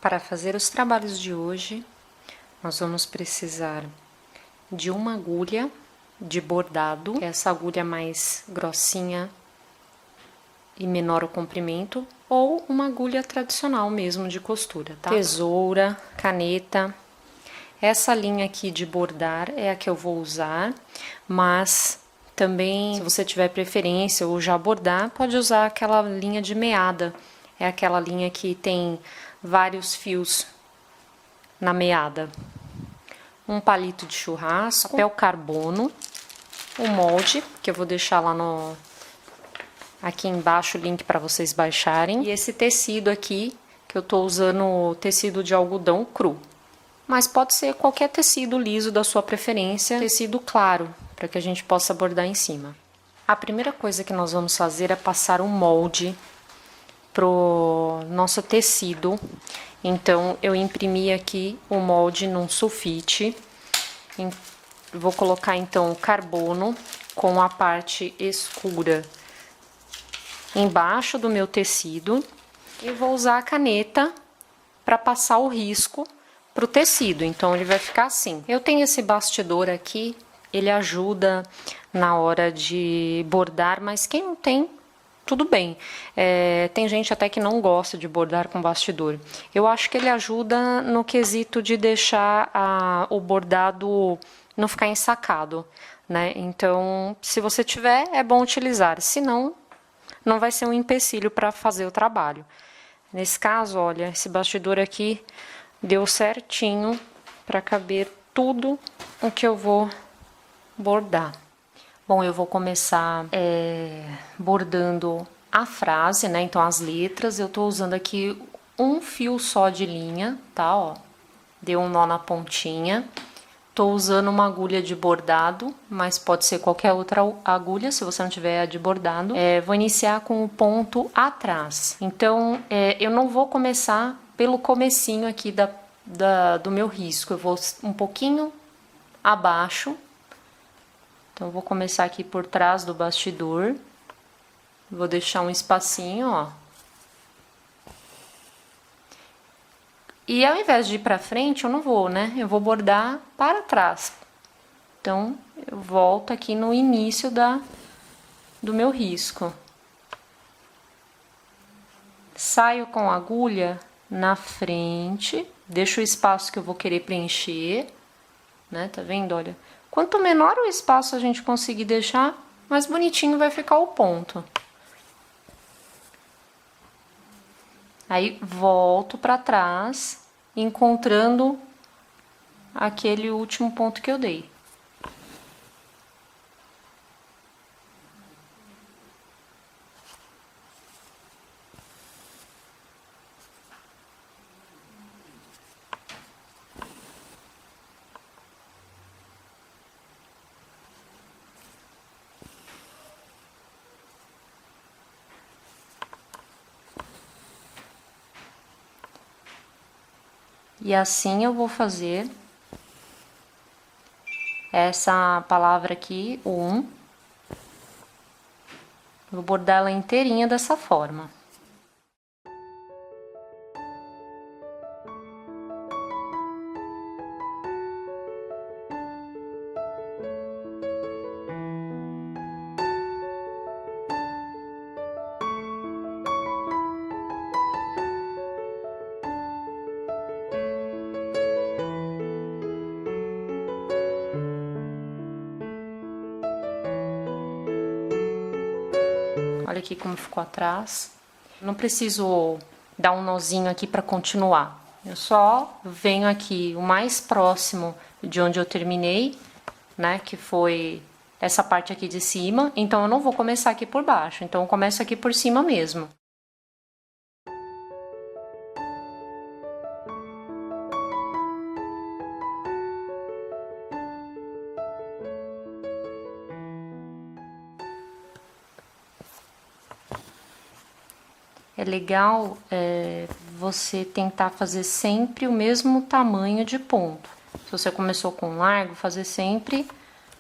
Para fazer os trabalhos de hoje, nós vamos precisar de uma agulha de bordado, que é essa agulha mais grossinha e menor o comprimento, ou uma agulha tradicional mesmo de costura, tá? Tesoura, caneta. Essa linha aqui de bordar é a que eu vou usar, mas também, se você tiver preferência ou já bordar, pode usar aquela linha de meada. É aquela linha que tem vários fios na meada. Um palito de churrasco, papel carbono, o molde, que eu vou deixar lá aqui embaixo o link para vocês baixarem. E esse tecido aqui, que eu tô usando tecido de algodão cru. Mas pode ser qualquer tecido liso da sua preferência, tecido claro, para que a gente possa bordar em cima. A primeira coisa que nós vamos fazer é passar um molde pro nosso tecido. Então, eu imprimi aqui o molde num sulfite. Vou colocar então o carbono com a parte escura embaixo do meu tecido. E vou usar a caneta para passar o risco pro tecido. Então, ele vai ficar assim. Eu tenho esse bastidor aqui, ele ajuda na hora de bordar, mas quem não tem, tudo bem. Tem gente até que não gosta de bordar com bastidor. Eu acho que ele ajuda no quesito de deixar o bordado não ficar ensacado, né? Então, se você tiver, é bom utilizar. Se não, não vai ser um empecilho para fazer o trabalho. Nesse caso, olha, esse bastidor aqui deu certinho para caber tudo o que eu vou bordar. Bom, eu vou começar bordando a frase, né? Então, as letras. Eu tô usando aqui um fio só de linha, tá? Ó, deu um nó na pontinha. Tô usando uma agulha de bordado, mas pode ser qualquer outra agulha, se você não tiver a de bordado. Vou iniciar com o ponto atrás. Então, eu não vou começar pelo comecinho aqui do meu risco. Eu vou um pouquinho abaixo. Então, eu vou começar aqui por trás do bastidor. Vou deixar um espacinho, ó. E ao invés de ir pra frente, eu não vou, né? Eu vou bordar para trás. Então, eu volto aqui no início do meu risco. Saio com a agulha na frente, deixo o espaço que eu vou querer preencher, né? Tá vendo? Olha. Quanto menor o espaço a gente conseguir deixar, mais bonitinho vai ficar o ponto. Aí, volto para trás, encontrando aquele último ponto que eu dei. E assim eu vou fazer essa palavra aqui, o 1. Vou bordar ela inteirinha dessa forma. Olha aqui como ficou atrás. Não preciso dar um nozinho aqui para continuar. Eu só venho aqui o mais próximo de onde eu terminei, né? Que foi essa parte aqui de cima. Então, eu não vou começar aqui por baixo. Então, eu começo aqui por cima mesmo. É legal você tentar fazer sempre o mesmo tamanho de ponto. Se você começou com largo, fazer sempre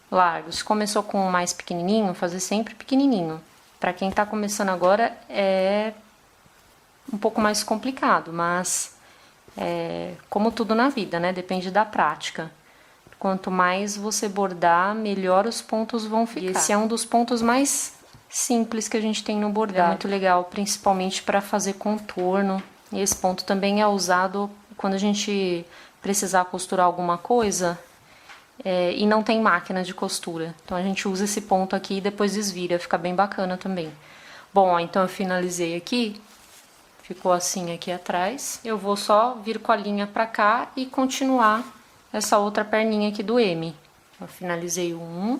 largo. Se começou com mais pequenininho, fazer sempre pequenininho. Para quem tá começando agora é um pouco mais complicado, mas Como tudo na vida, né? Depende da prática. Quanto mais você bordar, melhor os pontos vão ficar. E esse é um dos pontos mais simples que a gente tem no bordado. É muito legal, principalmente para fazer contorno. E esse ponto também é usado quando a gente precisar costurar alguma coisa e não tem máquina de costura. Então a gente usa esse ponto aqui e depois desvira, fica bem bacana também. Bom, ó, então eu finalizei aqui. Ficou assim aqui atrás. Eu vou só vir com a linha pra cá e continuar essa outra perninha aqui do M. Eu finalizei um.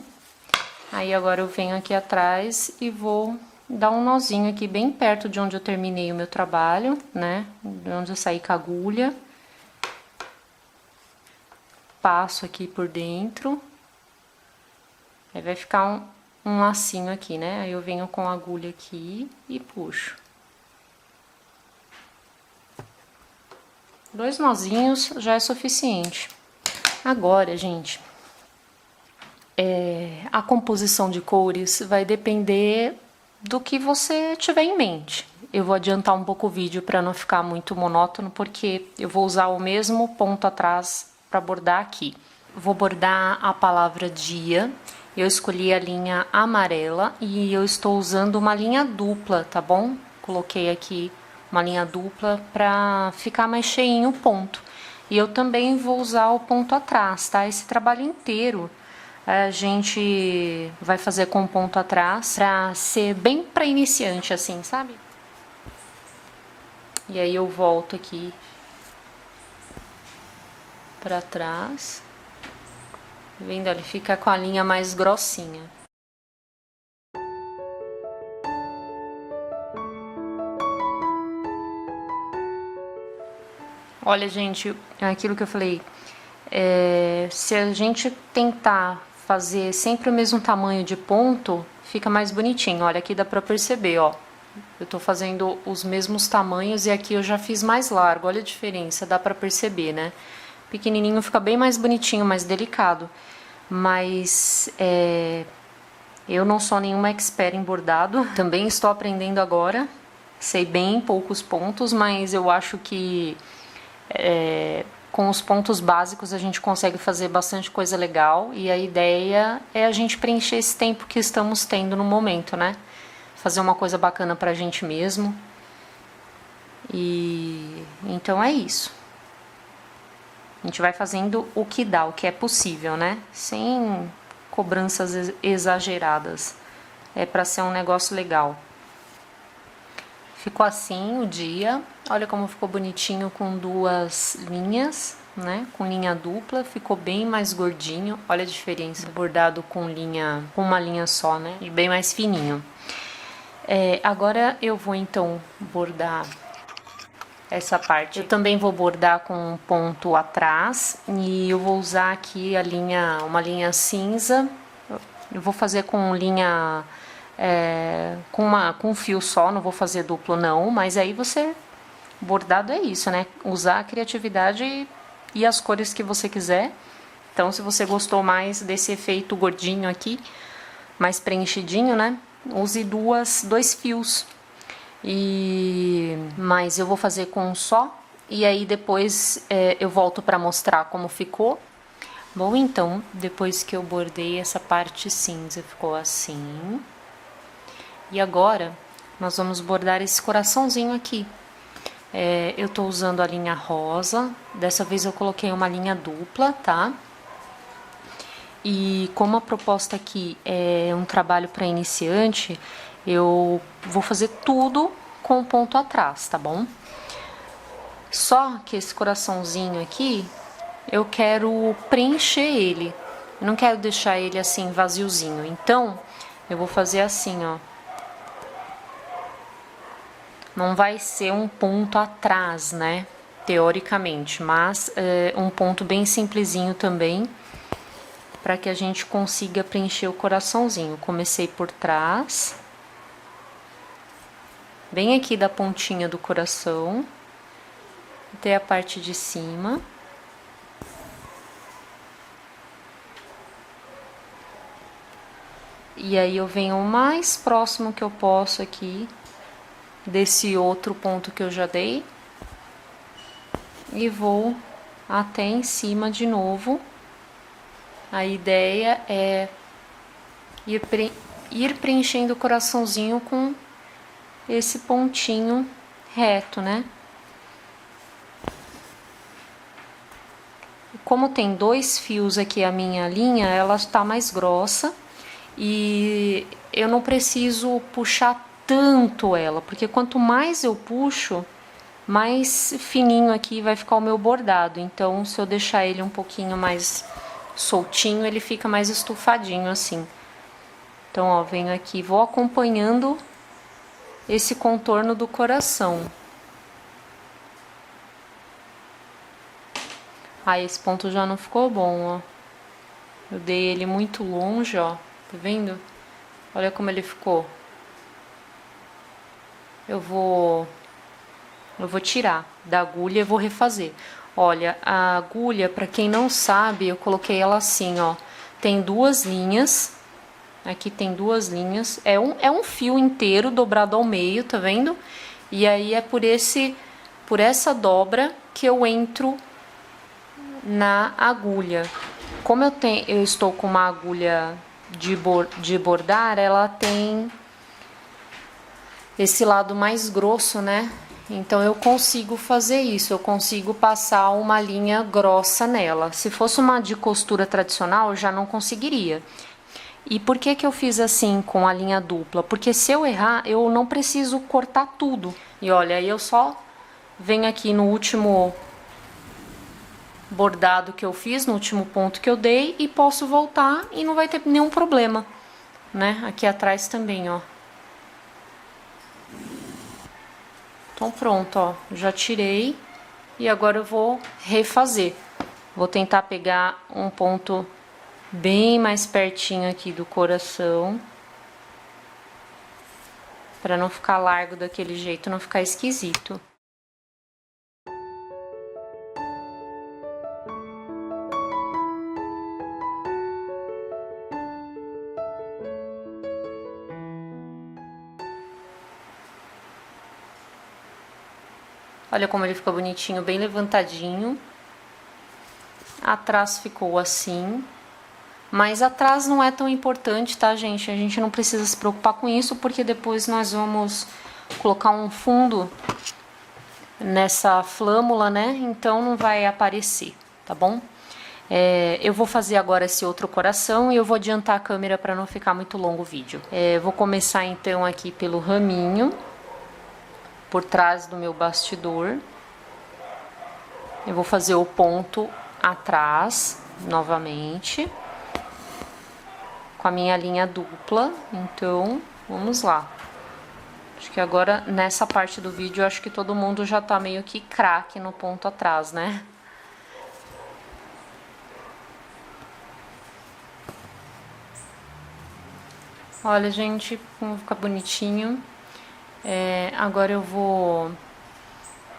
Aí agora eu venho aqui atrás e vou dar um nozinho aqui bem perto de onde eu terminei o meu trabalho, né? De onde eu saí com a agulha. Passo aqui por dentro. Aí vai ficar um lacinho aqui, né? Aí eu venho com a agulha aqui e puxo. 2 nozinhos já é suficiente. Agora, gente, a composição de cores vai depender do que você tiver em mente. Eu vou adiantar um pouco o vídeo para não ficar muito monótono, porque eu vou usar o mesmo ponto atrás para bordar aqui. Vou bordar a palavra dia. Eu escolhi a linha amarela e eu estou usando uma linha dupla, tá bom? Coloquei aqui uma linha dupla para ficar mais cheinho o ponto. E eu também vou usar o ponto atrás, tá? Esse trabalho inteiro a gente vai fazer com o ponto atrás pra ser bem pra iniciante, assim, sabe? E aí eu volto aqui pra trás. Vendo? Ele fica com a linha mais grossinha. Olha, gente, é aquilo que eu falei, se a gente tentar fazer sempre o mesmo tamanho de ponto, fica mais bonitinho. Olha, aqui dá pra perceber, ó. Eu tô fazendo os mesmos tamanhos e aqui eu já fiz mais largo. Olha a diferença, dá pra perceber, né? Pequenininho fica bem mais bonitinho, mais delicado. Mas eu não sou nenhuma expert em bordado. Também estou aprendendo agora. Sei bem poucos pontos, mas eu acho que com os pontos básicos a gente consegue fazer bastante coisa legal, e a ideia é a gente preencher esse tempo que estamos tendo no momento, né? Fazer uma coisa bacana pra gente mesmo. E então é isso. A gente vai fazendo o que dá, o que é possível, né? Sem cobranças exageradas. É pra ser um negócio legal. Ficou assim o dia. Olha como ficou bonitinho com 2 linhas, né? Com linha dupla, ficou bem mais gordinho. Olha a diferença, bordado com uma linha só, né? E bem mais fininho. Agora eu vou então bordar essa parte. Eu também vou bordar com um ponto atrás e eu vou usar aqui uma linha cinza. Eu vou fazer com linha com um fio só, não vou fazer duplo não, mas aí bordado é isso, né? Usar a criatividade e as cores que você quiser. Então, se você gostou mais desse efeito gordinho aqui, mais preenchidinho, né? Use 2 fios. Mas eu vou fazer com um só, e aí depois eu volto para mostrar como ficou. Bom, então, depois que eu bordei essa parte cinza, ficou assim. E agora, nós vamos bordar esse coraçãozinho aqui. Eu tô usando a linha rosa, dessa vez eu coloquei uma linha dupla, tá? E como a proposta aqui é um trabalho para iniciante, eu vou fazer tudo com o ponto atrás, tá bom? Só que esse coraçãozinho aqui, eu quero preencher ele. Eu não quero deixar ele assim vaziozinho. Então, eu vou fazer assim, ó. Não vai ser um ponto atrás, né? Teoricamente, mas um ponto bem simplesinho também, para que a gente consiga preencher o coraçãozinho. Comecei por trás, bem aqui da pontinha do coração, até a parte de cima. E aí eu venho o mais próximo que eu posso aqui desse outro ponto que eu já dei. e vou até em cima de novo. A ideia é ir preenchendo o coraçãozinho com esse pontinho reto, né? Como tem 2 fios aqui a minha linha, ela está mais grossa e eu não preciso puxar tanto ela, porque quanto mais eu puxo, mais fininho aqui vai ficar o meu bordado. Então, se eu deixar ele um pouquinho mais soltinho, ele fica mais estufadinho assim. Então, ó, venho aqui, vou acompanhando esse contorno do coração. Ah, esse ponto já não ficou bom, ó. Eu dei ele muito longe, ó. Tá vendo? Olha como ele ficou. Eu vou tirar da agulha e vou refazer. Olha, a agulha, pra quem não sabe, eu coloquei ela assim, ó. Tem 2 linhas. Aqui tem 2 linhas. É um fio inteiro dobrado ao meio, tá vendo? E aí é por essa dobra que eu entro na agulha. Como eu estou com uma agulha de bordar, ela tem esse lado mais grosso, né? Então eu consigo fazer isso, eu consigo passar uma linha grossa nela. Se fosse uma de costura tradicional, eu já não conseguiria. E por que que eu fiz assim com a linha dupla? Porque se eu errar, eu não preciso cortar tudo. E olha, aí eu só venho aqui no último bordado que eu fiz, no último ponto que eu dei, e posso voltar e não vai ter nenhum problema, né? Aqui atrás também, ó. Então pronto, ó, já tirei e agora eu vou refazer. Vou tentar pegar um ponto bem mais pertinho aqui do coração, para não ficar largo daquele jeito, não ficar esquisito. Olha como ele ficou bonitinho, bem levantadinho. Atrás ficou assim. Mas atrás não é tão importante, tá, gente? A gente não precisa se preocupar com isso, porque depois nós vamos colocar um fundo nessa flâmula, né? Então não vai aparecer, tá bom? Eu vou fazer agora esse outro coração e eu vou adiantar a câmera para não ficar muito longo o vídeo. Vou começar então aqui pelo raminho, por trás do meu bastidor. Eu vou fazer o ponto atrás, novamente, com a minha linha dupla. Então, vamos lá. Acho que agora, nessa parte do vídeo, acho que todo mundo já tá meio que craque no ponto atrás, né? Olha, gente, como fica bonitinho. Agora eu vou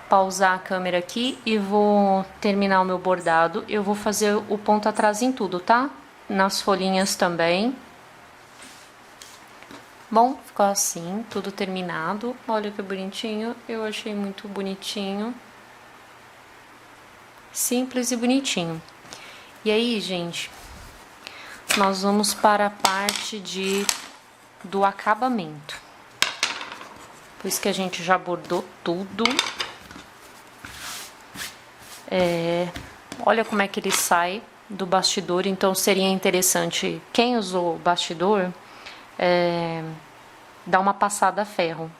pausar a câmera aqui e vou terminar o meu bordado. Eu vou fazer o ponto atrás em tudo, tá? Nas folhinhas também. Bom, ficou assim, tudo terminado. Olha que bonitinho, eu achei muito bonitinho. Simples e bonitinho. E aí, gente, nós vamos para a parte do acabamento. Pois que a gente já bordou tudo. Olha como é que ele sai do bastidor. Então seria interessante, quem usou o bastidor, dar uma passada a ferro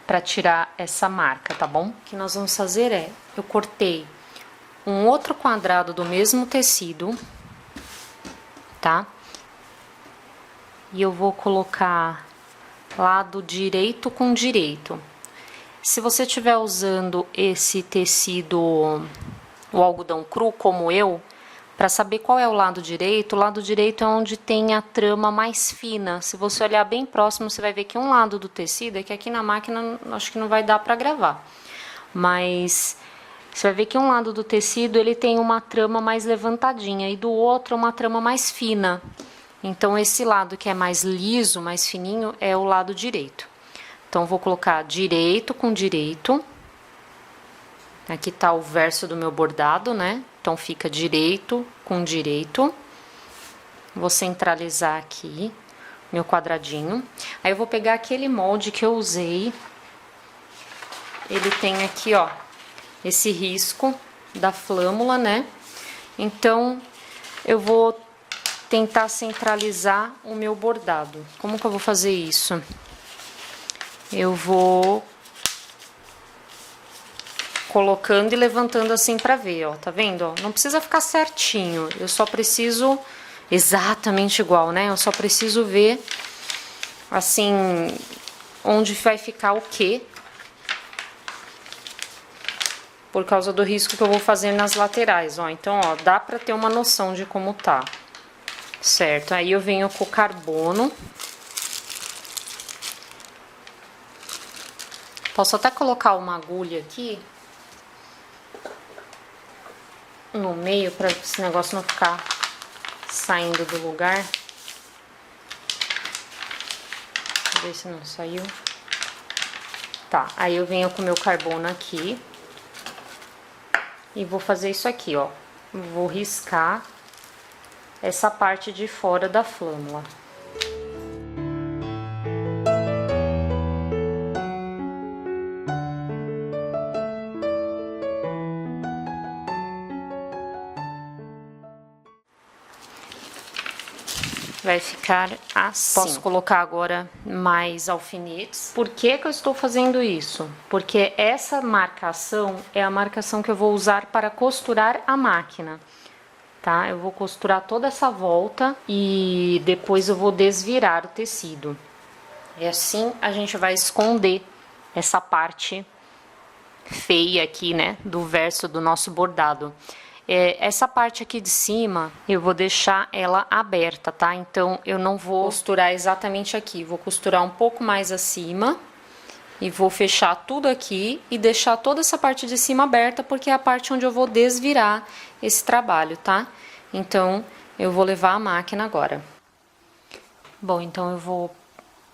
para tirar essa marca, tá bom? O que nós vamos fazer eu cortei um outro quadrado do mesmo tecido, tá? E eu vou colocar lado direito com direito. Se você estiver usando esse tecido, o algodão cru, como eu, para saber qual é o lado direito é onde tem a trama mais fina. Se você olhar bem próximo, você vai ver que um lado do tecido é que aqui na máquina acho que não vai dar para gravar. Mas você vai ver que um lado do tecido ele tem uma trama mais levantadinha e do outro uma trama mais fina. Então esse lado que é mais liso, mais fininho, é o lado direito. Então vou colocar direito com direito. Aqui tá o verso do meu bordado, né? Então fica direito com direito. Vou centralizar aqui meu quadradinho. Aí eu vou pegar aquele molde que eu usei. Ele tem aqui, ó, esse risco da flâmula, né? Então, eu vou tentar centralizar o meu bordado. Como que eu vou fazer isso? Eu vou colocando e levantando assim pra ver, ó. Tá vendo, ó? Não precisa ficar certinho. Eu só preciso exatamente igual, né? Eu só preciso ver, assim, onde vai ficar o quê. Por causa do risco que eu vou fazer nas laterais, ó. Então, ó, dá pra ter uma noção de como tá. Certo? Aí eu venho com o carbono. Posso até colocar uma agulha aqui no meio pra esse negócio não ficar saindo do lugar. Deixa eu ver se não saiu. Tá, aí eu venho com o meu carbono aqui. E vou fazer isso aqui, ó. Vou riscar essa parte de fora da flâmula. Vai ficar assim. Posso colocar agora mais alfinetes. Por que que eu estou fazendo isso? Porque essa marcação é a marcação que eu vou usar para costurar a máquina, tá? Eu vou costurar toda essa volta e depois eu vou desvirar o tecido. E assim a gente vai esconder essa parte feia aqui, né, do verso do nosso bordado. Essa parte aqui de cima, eu vou deixar ela aberta, tá? Então, eu não vou costurar exatamente aqui. Vou costurar um pouco mais acima. E vou fechar tudo aqui e deixar toda essa parte de cima aberta, porque é a parte onde eu vou desvirar esse trabalho, tá? Então, eu vou levar a máquina agora. Bom, então eu vou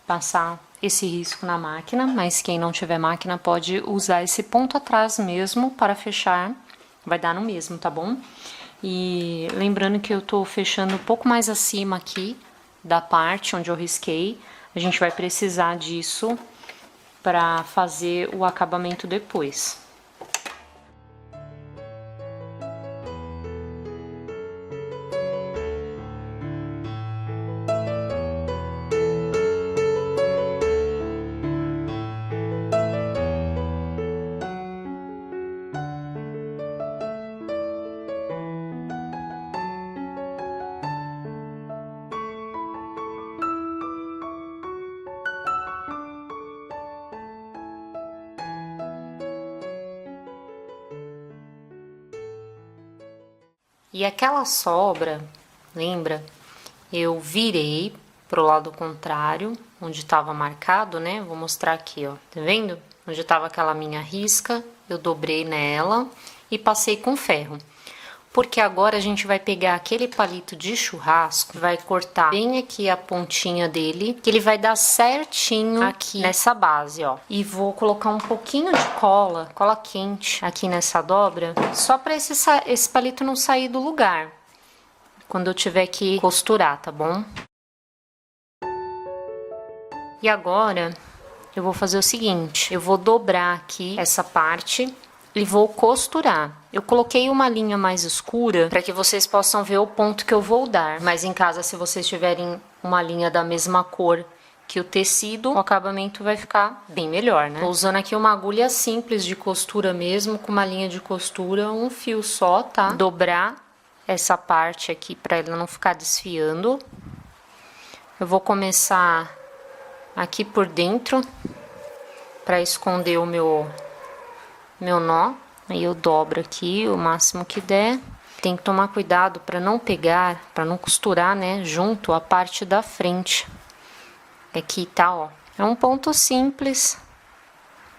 passar esse risco na máquina, mas quem não tiver máquina pode usar esse ponto atrás mesmo para fechar. Vai dar no mesmo, tá bom? E lembrando que eu tô fechando um pouco mais acima aqui da parte onde eu risquei. A gente vai precisar disso para fazer o acabamento depois. E aquela sobra, lembra? Eu virei pro lado contrário, onde estava marcado, né? Vou mostrar aqui, ó. Tá vendo? Onde estava aquela minha risca, eu dobrei nela e passei com ferro. Porque agora a gente vai pegar aquele palito de churrasco, vai cortar bem aqui a pontinha dele, que ele vai dar certinho aqui nessa base, ó. E vou colocar um pouquinho de cola, cola quente, aqui nessa dobra, só para esse palito não sair do lugar, quando eu tiver que costurar, tá bom? E agora, eu vou fazer o seguinte, eu vou dobrar aqui essa parte e vou costurar. Eu coloquei uma linha mais escura para que vocês possam ver o ponto que eu vou dar. Mas em casa, se vocês tiverem uma linha da mesma cor que o tecido, o acabamento vai ficar bem melhor, né? Tô usando aqui uma agulha simples de costura mesmo, com uma linha de costura, um fio só, tá? Dobrar essa parte aqui para ela não ficar desfiando. Eu vou começar aqui por dentro para esconder o meu nó. Aí eu dobro aqui o máximo que der. Tem que tomar cuidado para não pegar, para não costurar, né, junto a parte da frente. Aqui tá, ó. É um ponto simples.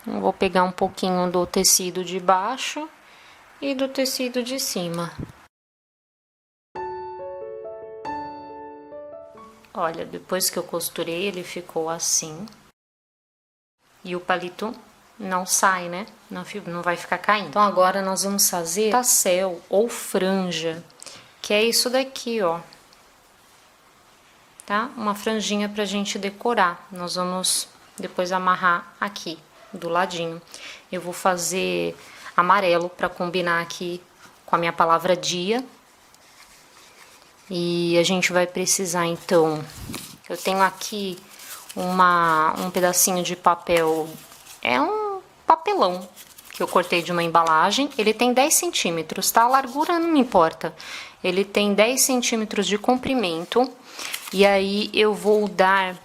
Eu vou pegar um pouquinho do tecido de baixo e do tecido de cima. Olha, depois que eu costurei, ele ficou assim. E o palito não sai, né? Não vai ficar caindo. Então agora nós vamos fazer tassel ou franja, que é isso daqui, ó. Tá? Uma franjinha pra gente decorar. Nós vamos depois amarrar aqui, do ladinho. Eu vou fazer amarelo pra combinar aqui com a minha palavra dia. E a gente vai precisar, então... Eu tenho aqui um pedacinho de papel... É um papelão que eu cortei de uma embalagem. Ele tem 10 centímetros, tá? A largura não me importa. Ele tem 10 centímetros de comprimento. E aí eu vou dar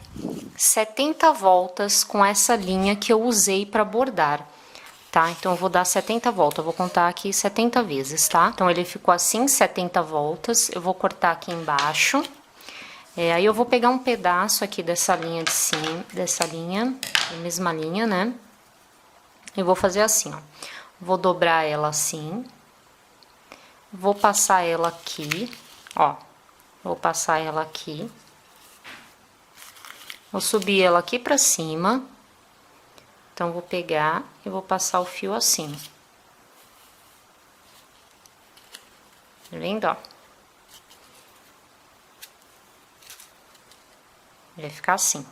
70 voltas com essa linha que eu usei para bordar, tá? Então eu vou dar 70 voltas, eu vou contar aqui 70 vezes, tá? Então ele ficou assim, 70 voltas. Eu vou cortar aqui embaixo. Aí eu vou pegar um pedaço aqui dessa linha de cima, a mesma linha, né? E vou fazer assim, ó. Vou dobrar ela assim. Vou passar ela aqui, ó. Vou passar ela aqui. Vou subir ela aqui pra cima. Então, vou pegar e vou passar o fio assim. Tá vendo, ó? Vai ficar assim.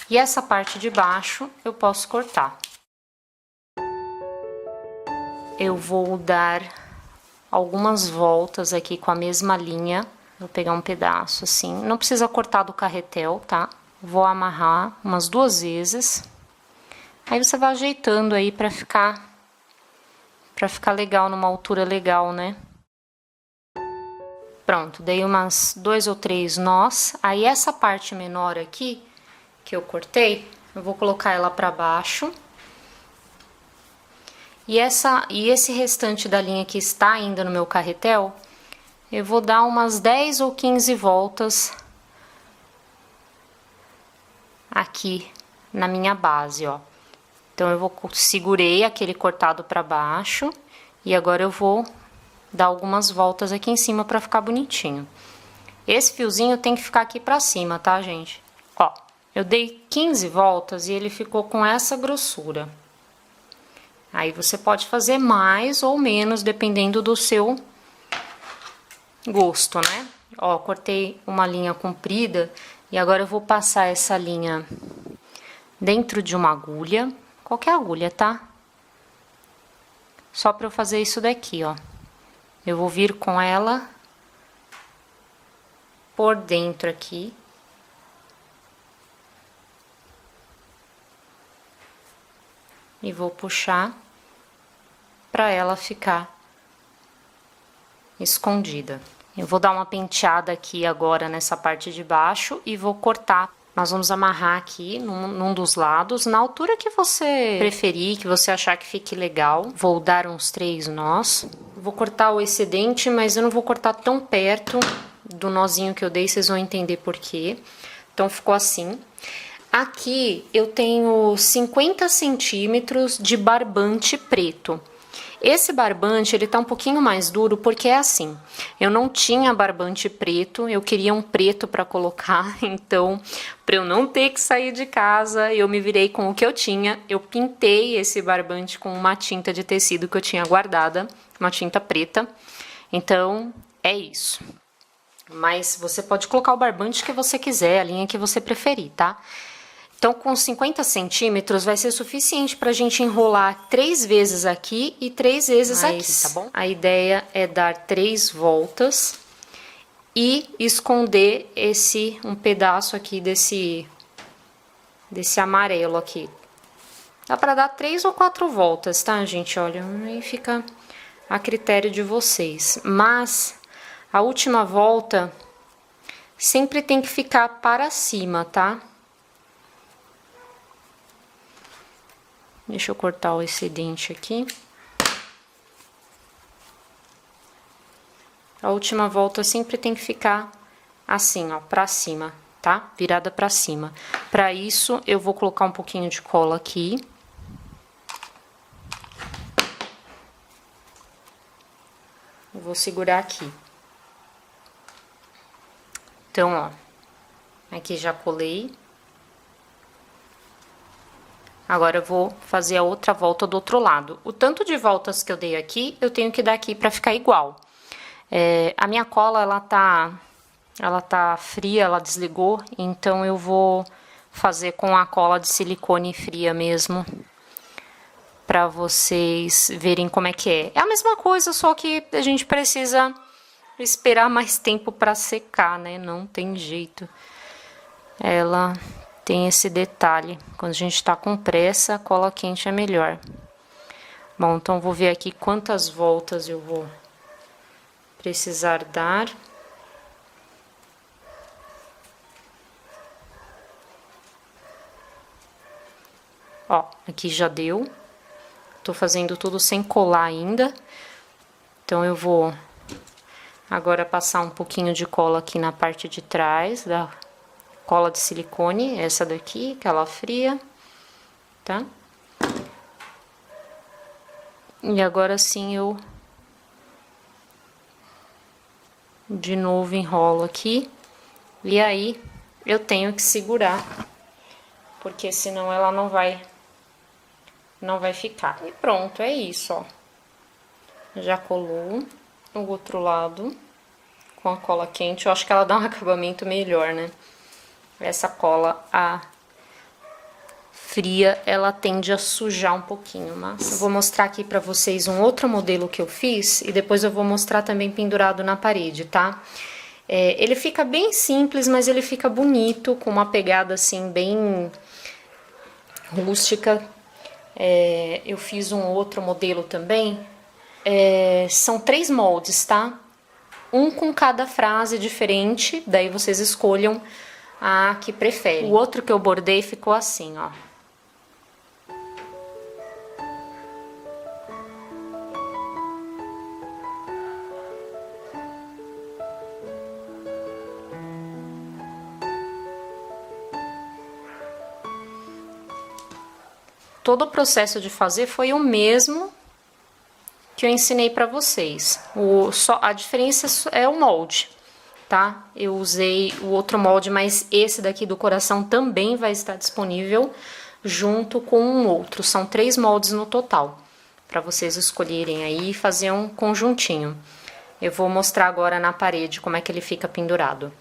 E essa parte de baixo eu posso cortar. Eu vou dar algumas voltas aqui com a mesma linha. Vou pegar um pedaço assim. Não precisa cortar do carretel, tá? Vou amarrar umas 2 vezes. Aí você vai ajeitando aí pra ficar legal, numa altura legal, né? Pronto, dei umas 2 ou 3 nós. Aí essa parte menor aqui, que eu cortei, eu vou colocar ela pra baixo. E esse restante da linha que está ainda no meu carretel, eu vou dar umas 10 ou 15 voltas aqui na minha base, ó. Então, eu segurei aquele cortado pra baixo e agora eu vou dar algumas voltas aqui em cima pra ficar bonitinho. Esse fiozinho tem que ficar aqui pra cima, tá, gente? Ó, eu dei 15 voltas e ele ficou com essa grossura. Aí você pode fazer mais ou menos, dependendo do seu gosto, né? Ó, cortei uma linha comprida e agora eu vou passar essa linha dentro de uma agulha, qualquer agulha, tá? Só pra eu fazer isso daqui, ó. Eu vou vir com ela por dentro aqui. E vou puxar pra ela ficar escondida. Eu vou dar uma penteada aqui agora nessa parte de baixo e vou cortar. Nós vamos amarrar aqui num dos lados, na altura que você preferir, que você achar que fique legal. Vou dar uns 3 nós. Vou cortar o excedente, mas eu não vou cortar tão perto do nozinho que eu dei, vocês vão entender por quê. Então, ficou assim. Aqui eu tenho 50 centímetros de barbante preto. Esse barbante, ele tá um pouquinho mais duro porque é assim, eu não tinha barbante preto, eu queria um preto para colocar, então, para eu não ter que sair de casa, eu me virei com o que eu tinha, eu pintei esse barbante com uma tinta de tecido que eu tinha guardada, uma tinta preta, então, é isso. Mas você pode colocar o barbante que você quiser, a linha que você preferir, tá? Então, com 50 centímetros vai ser suficiente pra gente enrolar 3 vezes aqui e 3 vezes aqui, tá bom? A ideia é dar 3 voltas e esconder um pedaço aqui desse amarelo aqui. Dá pra dar 3 ou 4 voltas, tá, gente? Olha, aí fica a critério de vocês. Mas a última volta sempre tem que ficar para cima, tá? Deixa eu cortar o excedente aqui. A última volta sempre tem que ficar assim, ó, pra cima, tá? Virada pra cima. Pra isso, eu vou colocar um pouquinho de cola aqui. Eu vou segurar aqui. Então, ó, aqui já colei. Agora eu vou fazer a outra volta do outro lado. O tanto de voltas que eu dei aqui, eu tenho que dar aqui pra ficar igual. A minha cola, ela tá fria, ela desligou, então eu vou fazer com a cola de silicone fria mesmo, pra vocês verem como é que é. É a mesma coisa, só que a gente precisa esperar mais tempo pra secar, né? Não tem jeito. Ela tem esse detalhe, quando a gente tá com pressa, a cola quente é melhor. Bom, então vou ver aqui quantas voltas eu vou precisar dar. Ó, aqui já deu. Tô fazendo tudo sem colar ainda. Então eu vou agora passar um pouquinho de cola aqui na parte de trás da cola de silicone, essa daqui, aquela fria, tá? E agora sim eu de novo enrolo aqui, e aí eu tenho que segurar, porque senão ela não vai ficar. E pronto, é isso, ó. Já colou o outro lado com a cola quente, eu acho que ela dá um acabamento melhor, né? Essa cola, a fria, ela tende a sujar um pouquinho, mas eu vou mostrar aqui pra vocês um outro modelo que eu fiz e depois eu vou mostrar também pendurado na parede, tá? Ele fica bem simples, mas ele fica bonito, com uma pegada assim bem rústica. Eu fiz um outro modelo também, são 3 moldes, tá? Um com cada frase diferente, daí vocês escolham a que preferem. O outro que eu bordei ficou assim, ó. Todo o processo de fazer foi o mesmo que eu ensinei pra vocês. A diferença é o molde, tá? Eu usei o outro molde, mas esse daqui do coração também vai estar disponível junto com um outro. São 3 moldes no total, para vocês escolherem aí e fazer um conjuntinho. Eu vou mostrar agora na parede como é que ele fica pendurado.